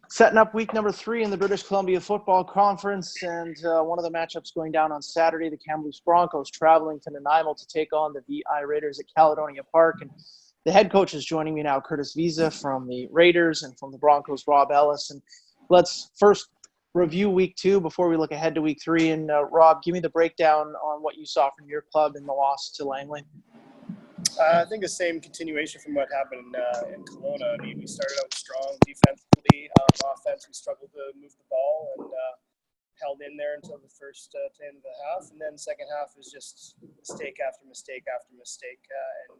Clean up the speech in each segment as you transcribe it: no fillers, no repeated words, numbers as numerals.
Setting up week number 3 in the British Columbia Football Conference, and one of the matchups going down on Saturday, the Kamloops Broncos traveling to Nanaimo to take on the VI Raiders at Caledonia Park. And the head coach is joining me now, Curtis Vizza from the Raiders, and from the Broncos, Rob Ellis. And let's first review week 2 before we look ahead to week 3. And Rob, give me the breakdown on what you saw from your club in the loss to Langley. I think the same continuation from what happened in Kelowna. I mean, we started out strong defensively. Offense, we struggled to move the ball and held in there until the first 10 of the half. And then the second half was just mistake after mistake after mistake.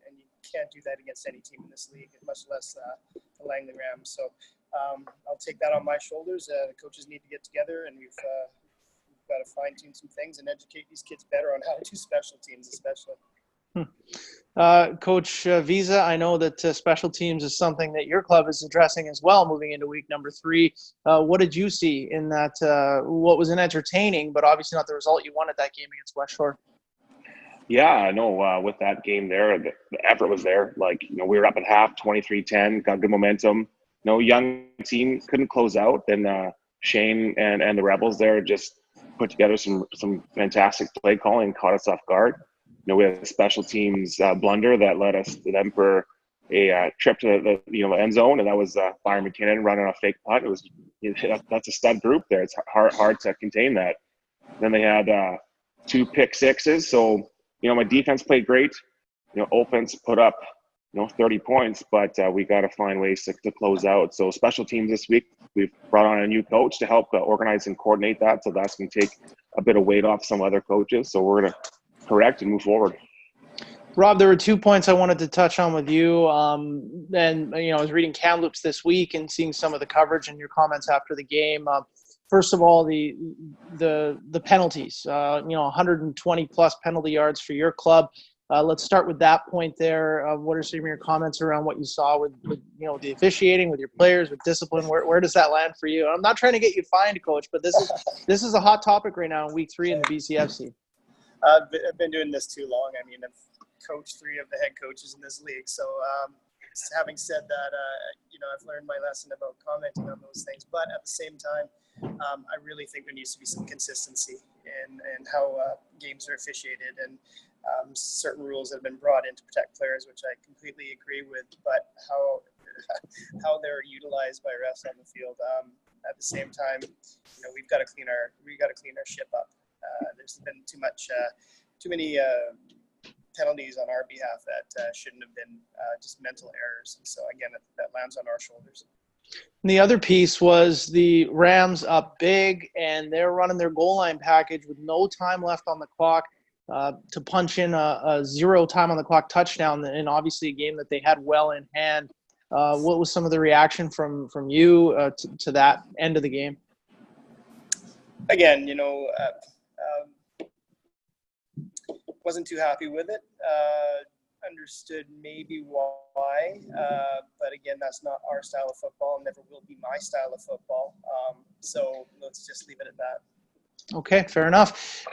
And you can't do that against any team in this league, much less the Langley Rams. So I'll take that on my shoulders. The coaches need to get together, and we've got to fine-tune some things and educate these kids better on how to do special teams especially. Coach Vizza, I know that special teams is something that your club is addressing as well moving into week number 3. What did you see in that, what was an entertaining, but obviously not the result you wanted that game against West Shore? Yeah, I know with that game there, the effort was there. Like, we were up at half, 23-10, got good momentum. Young team couldn't close out. Then Shane and the Rebels there just put together some fantastic play calling, caught us off guard. We had a special teams blunder that led us to them for a trip to the end zone, and that was Byron McKinnon running a fake punt. That's a stud group there. It's hard to contain that. Then they had 2 pick sixes. So my defense played great. Offense put up 30 points, but we got to find ways to close out. So special teams this week, we've brought on a new coach to help organize and coordinate that. So that's going to take a bit of weight off some other coaches. So we're going to correct and move forward. Rob, there were 2 points I wanted to touch on with you. And I was reading Kamloops this week and seeing some of the coverage and your comments after the game. First of all, the penalties. 120 plus penalty yards for your club. Let's start with that point there. What are some of your comments around what you saw with the officiating, with your players, with discipline? Where does that land for you? I'm not trying to get you fined, Coach, but this is a hot topic right now in week 3 in the BCFC. I've been doing this too long. I mean, I've coached 3 of the head coaches in this league. So having said that, I've learned my lesson about commenting on those things. But at the same time, I really think there needs to be some consistency in how games are officiated, and certain rules that have been brought in to protect players, which I completely agree with. But how they're utilized by refs on the field. At the same time, we've got to clean our ship up. There's been too many penalties on our behalf that shouldn't have been, just mental errors. And so again, that lands on our shoulders. And the other piece was the Rams up big, and they're running their goal line package with no time left on the clock to punch in a 0 time on the clock touchdown, and obviously a game that they had well in hand. What was some of the reaction from you to that end of the game? Again, wasn't too happy with it. Understood maybe why, but again, that's not our style of football, and never will be my style of football. So let's just leave it at that. Okay, fair enough.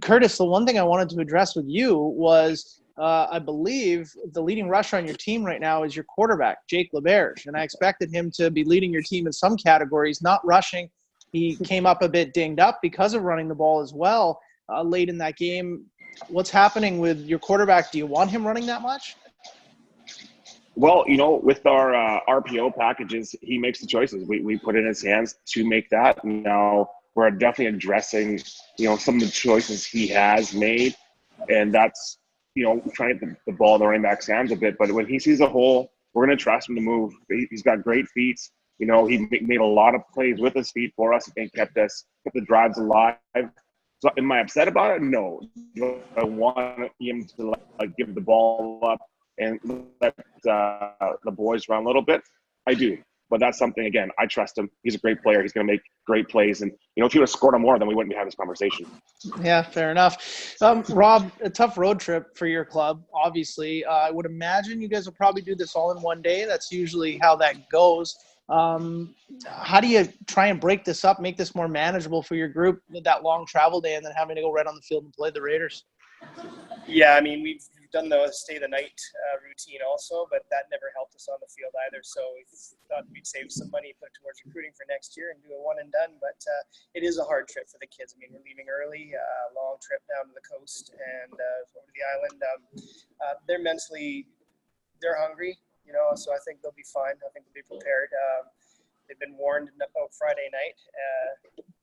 Curtis, the one thing I wanted to address with you was I believe the leading rusher on your team right now is your quarterback, Jake LeBerge, and I expected him to be leading your team in some categories, not rushing. He came up a bit dinged up because of running the ball as well late in that game. What's happening with your quarterback? Do you want him running that much? Well, with our RPO packages, he makes the choices. We put it in his hands to make that. Now we're definitely addressing, some of the choices he has made, and that's, trying to get the ball in the running back's hands a bit. But when he sees a hole, we're going to trust him to move. He's got great feet. He made a lot of plays with his feet for us and kept the drives alive. So am I upset about it? No. I want him to give the ball up and let the boys run a little bit. I do. But that's something, again, I trust him. He's a great player. He's going to make great plays. And, if he would have scored on more, then we wouldn't be having this conversation. Yeah, fair enough. Rob, a tough road trip for your club, obviously. I would imagine you guys will probably do this all in one day. That's usually how that goes. How do you try and break this up, make this more manageable for your group, that long travel day, and then having to go right on the field and play the Raiders? Yeah, I mean, we've we've done the stay the night routine also, but that never helped us on the field either. So we thought we'd save some money, put it towards recruiting for next year, and do a one and done. But it is a hard trip for the kids. I mean, we're leaving early, long trip down to the coast and over to the island. They're hungry, you know, so I think they'll be fine. I think they'll be prepared. They've been warned about Friday night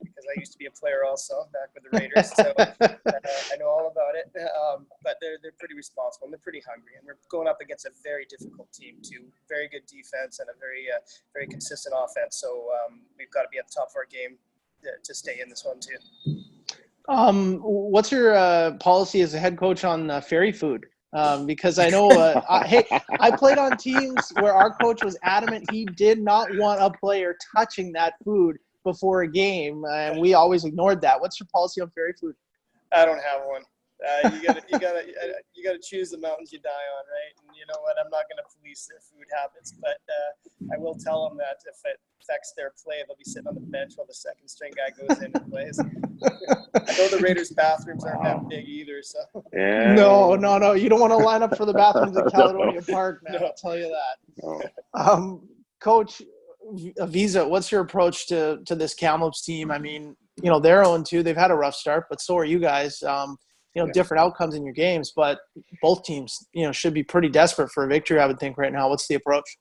because I used to be a player also back with the Raiders, so I know all about it. But they're pretty responsible and they're pretty hungry, and we're going up against a very difficult team too. Very good defense and a very consistent offense. So we've got to be at the top of our game to stay in this one too. What's your policy as a head coach on ferry food? Because I know, I played on teams where our coach was adamant he did not want a player touching that food before a game, and we always ignored that. What's your policy on ferry food? I don't have one. You gotta choose the mountains you die on, right? And you know what? I'm not gonna police their food habits, but I will tell them that if it affects their play, they'll be sitting on the bench while the second string guy goes in and plays. I know the Raiders' bathrooms aren't that big either, so. Yeah. No. You don't want to line up for the bathrooms at Caledonia Park, man. No. I'll tell you that. No. Coach Vizza, what's your approach to this Kamloops team? I mean, you know, they're 0-2. They've had a rough start, but so are you guys. Different outcomes in your games, but both teams, should be pretty desperate for a victory, I would think, right now. What's the approach?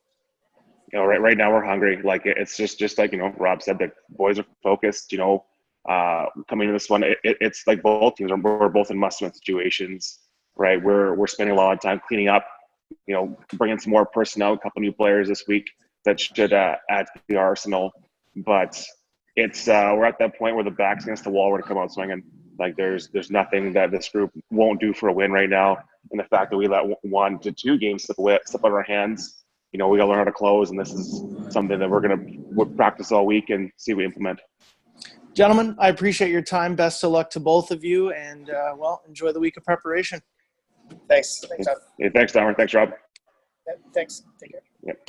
Right now we're hungry. Like, it's just like, Rob said, the boys are focused, coming into this one. It's like both teams we're both in must-win situations, right? We're spending a lot of time cleaning up, bringing some more personnel, a couple new players this week that should add to the arsenal. But it's we're at that point where the back's against the wall. We're to come out swinging. Like, there's nothing that this group won't do for a win right now. And the fact that we let 1 to 2 games slip out of our hands, we got to learn how to close. And this is something that we'll practice all week and see if we implement. Gentlemen, I appreciate your time. Best of luck to both of you. And, enjoy the week of preparation. Thanks. Thanks, Tom. Yeah, thanks, Dahmer. Thanks, Rob. Yeah, thanks. Take care. Yep.